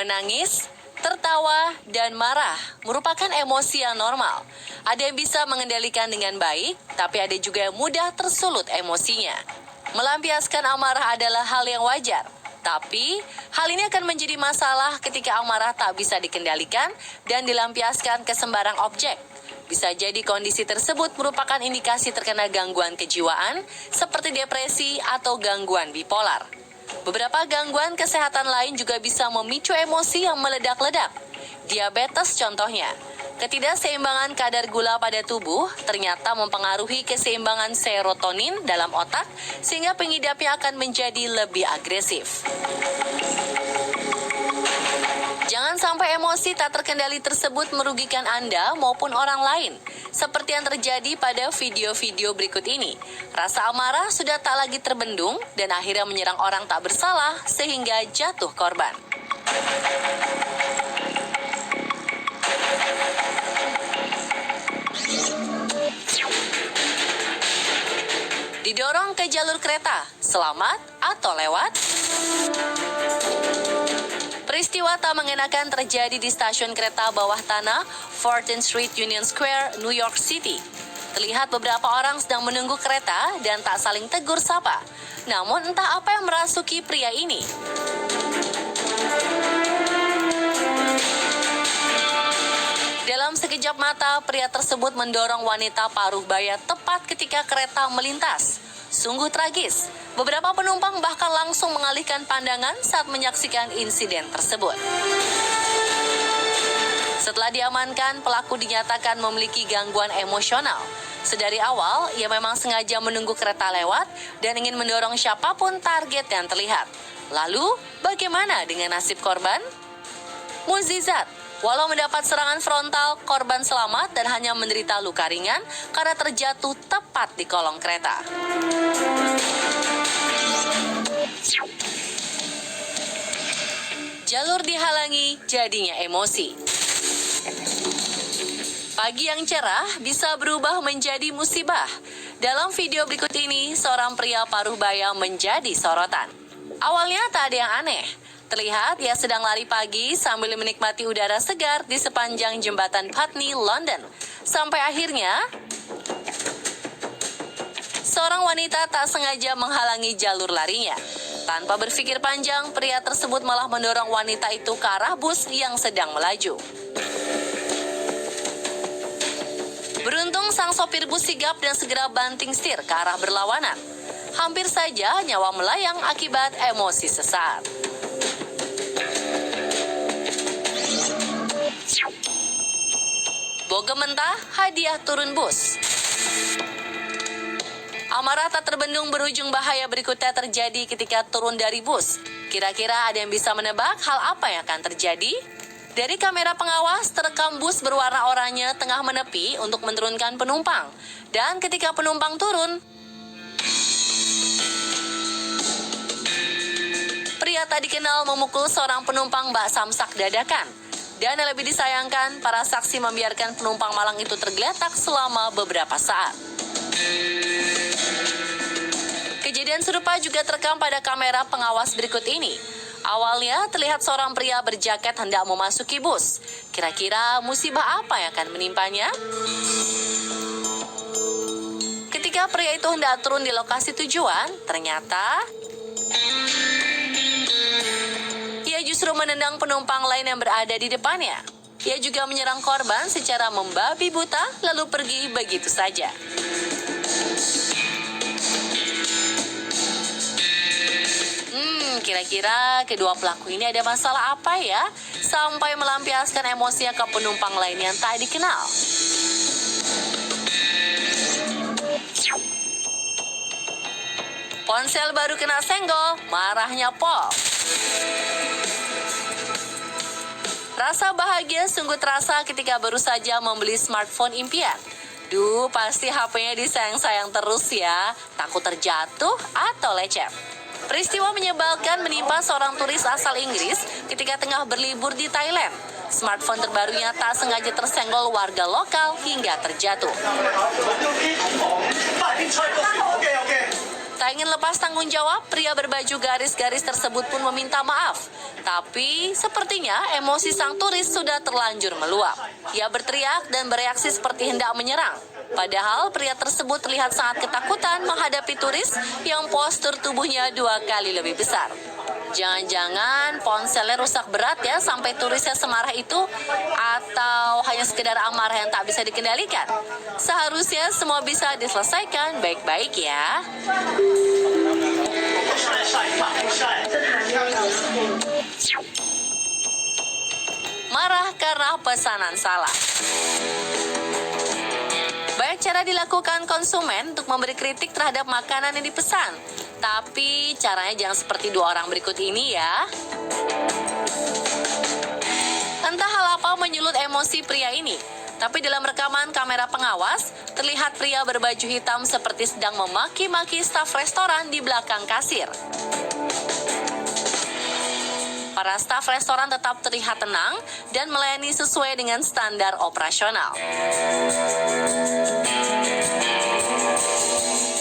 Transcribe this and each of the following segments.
Menangis, tertawa, dan marah merupakan emosi yang normal. Ada yang bisa mengendalikan dengan baik, tapi ada juga yang mudah tersulut emosinya. Melampiaskan amarah adalah hal yang wajar, tapi hal ini akan menjadi masalah ketika amarah tak bisa dikendalikan dan dilampiaskan ke sembarang objek. Bisa jadi kondisi tersebut merupakan indikasi terkena gangguan kejiwaan seperti depresi atau gangguan bipolar. Beberapa gangguan kesehatan lain juga bisa memicu emosi yang meledak-ledak. Diabetes contohnya. Ketidakseimbangan kadar gula pada tubuh ternyata mempengaruhi keseimbangan serotonin dalam otak sehingga pengidapnya akan menjadi lebih agresif. Jangan sampai emosi tak terkendali tersebut merugikan Anda maupun orang lain. Seperti yang terjadi pada video-video berikut ini. Rasa amarah sudah tak lagi terbendung dan akhirnya menyerang orang tak bersalah sehingga jatuh korban. Didorong ke jalur kereta, selamat atau lewat? Peristiwa tak mengenakan terjadi di stasiun kereta bawah tanah 14th Street Union Square, New York City. Terlihat beberapa orang sedang menunggu kereta dan tak saling tegur sapa. Namun entah apa yang merasuki pria ini. Dalam sekejap mata, pria tersebut mendorong wanita paruh baya tepat ketika kereta melintas. Sungguh tragis. Beberapa penumpang bahkan langsung mengalihkan pandangan saat menyaksikan insiden tersebut. Setelah diamankan, pelaku dinyatakan memiliki gangguan emosional. Sedari awal, ia memang sengaja menunggu kereta lewat dan ingin mendorong siapapun target yang terlihat. Lalu, bagaimana dengan nasib korban? Mukjizat. Walau mendapat serangan frontal, korban selamat dan hanya menderita luka ringan karena terjatuh tepat di kolong kereta. Jalur dihalangi, jadinya emosi. Pagi yang cerah bisa berubah menjadi musibah. Dalam video berikut ini, seorang pria paruh baya menjadi sorotan. Awalnya tak ada yang aneh. Terlihat ia sedang lari pagi sambil menikmati udara segar di sepanjang jembatan Putney, London. Sampai akhirnya, seorang wanita tak sengaja menghalangi jalur larinya. Tanpa berpikir panjang, pria tersebut malah mendorong wanita itu ke arah bus yang sedang melaju. Beruntung sang sopir bus sigap dan segera banting setir ke arah berlawanan. Hampir saja nyawa melayang akibat emosi sesaat. Bogem mentah, hadiah turun bus. Amarah tak terbendung berujung bahaya berikutnya terjadi ketika turun dari bus. Kira-kira ada yang bisa menebak hal apa yang akan terjadi? Dari kamera pengawas terekam bus berwarna oranye tengah menepi untuk menurunkan penumpang. Dan ketika penumpang turun, pria tak dikenal memukul seorang penumpang bak samsak dadakan. Dan yang lebih disayangkan, para saksi membiarkan penumpang malang itu tergeletak selama beberapa saat. Kejadian serupa juga terekam pada kamera pengawas berikut ini. Awalnya terlihat seorang pria berjaket hendak memasuki bus. Kira-kira musibah apa yang akan menimpanya? Ketika pria itu hendak turun di lokasi tujuan, ternyata ia justru menendang penumpang lain yang berada di depannya. Ia juga menyerang korban secara membabi buta lalu pergi begitu saja. Kira-kira kedua pelaku ini ada masalah apa ya? Sampai melampiaskan emosinya ke penumpang lain yang tak dikenal. Ponsel baru kena senggol, marahnya Pol. Rasa bahagia sungguh terasa ketika baru saja membeli smartphone impian. Duh, pasti HP-nya disayang-sayang terus ya, takut terjatuh atau lecet. Peristiwa menyebalkan menimpa seorang turis asal Inggris ketika tengah berlibur di Thailand. Smartphone terbarunya tak sengaja tersenggol warga lokal hingga terjatuh. Tak ingin lepas tanggung jawab, pria berbaju garis-garis tersebut pun meminta maaf. Tapi sepertinya emosi sang turis sudah terlanjur meluap. Ia berteriak dan bereaksi seperti hendak menyerang. Padahal pria tersebut terlihat sangat ketakutan menghadapi turis yang postur tubuhnya 2 kali lebih besar. Jangan-jangan ponselnya rusak berat ya sampai turisnya semarah itu, atau hanya sekedar amarah yang tak bisa dikendalikan. Seharusnya semua bisa diselesaikan baik-baik ya. Marah karena pesanan salah. Banyak cara dilakukan konsumen untuk memberi kritik terhadap makanan yang dipesan. Tapi caranya jangan seperti 2 orang berikut ini ya. Entah hal apa menyulut emosi pria ini. Tapi dalam rekaman kamera pengawas, terlihat pria berbaju hitam seperti sedang memaki-maki staf restoran di belakang kasir. Para staf restoran tetap terlihat tenang dan melayani sesuai dengan standar operasional.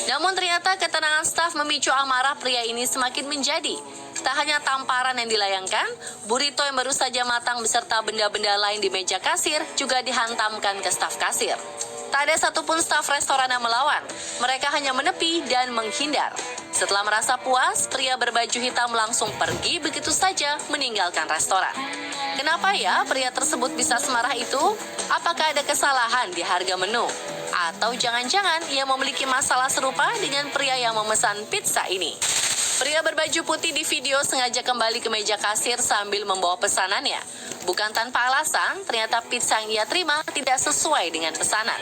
Namun ternyata ketenangan staf memicu amarah pria ini semakin menjadi. Tak hanya tamparan yang dilayangkan, burrito yang baru saja matang beserta benda-benda lain di meja kasir juga dihantamkan ke staf kasir. Tak ada satupun staf restoran yang melawan. Mereka hanya menepi dan menghindar. Setelah merasa puas, pria berbaju hitam langsung pergi begitu saja meninggalkan restoran. Kenapa ya pria tersebut bisa semarah itu? Apakah ada kesalahan di harga menu? Atau jangan-jangan ia memiliki masalah serupa dengan pria yang memesan pizza ini? Pria berbaju putih di video sengaja kembali ke meja kasir sambil membawa pesanannya. Bukan tanpa alasan, ternyata pizza yang ia terima tidak sesuai dengan pesanan.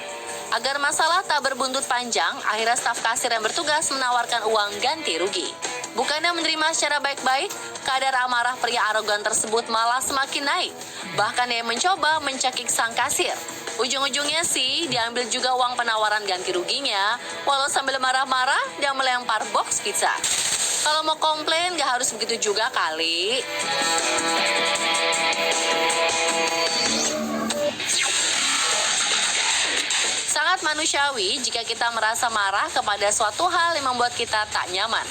Agar masalah tak berbuntut panjang, akhirnya staf kasir yang bertugas menawarkan uang ganti rugi. Bukannya menerima secara baik-baik, kadar amarah pria arogan tersebut malah semakin naik. Bahkan ia mencoba mencekik sang kasir. Ujung-ujungnya sih diambil juga uang penawaran ganti ruginya, walau sambil marah-marah dan melempar box pizza. Kalau mau komplain gak harus begitu juga kali. Sangat manusiawi jika kita merasa marah kepada suatu hal yang membuat kita tak nyaman.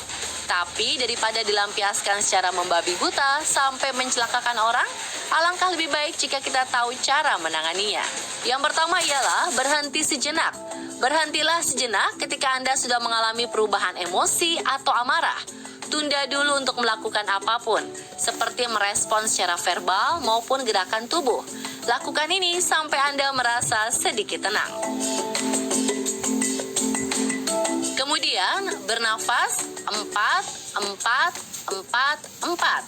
Tapi daripada dilampiaskan secara membabi buta sampai mencelakakan orang, alangkah lebih baik jika kita tahu cara menanganinya. Yang pertama ialah berhenti sejenak. Berhentilah sejenak ketika Anda sudah mengalami perubahan emosi atau amarah. Tunda dulu untuk melakukan apapun, seperti merespons secara verbal maupun gerakan tubuh. Lakukan ini sampai Anda merasa sedikit tenang. Kemudian, bernafas 4-4-4-4.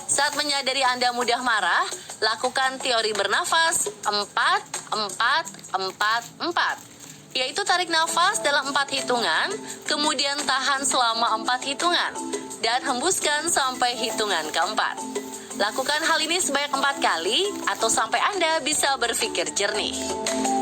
Saat menyadari Anda mudah marah, lakukan teori bernafas 4-4-4-4. Yaitu tarik nafas dalam 4 hitungan, kemudian tahan selama 4 hitungan, dan hembuskan sampai hitungan keempat. Lakukan hal ini sebanyak 4 kali, atau sampai Anda bisa berpikir jernih.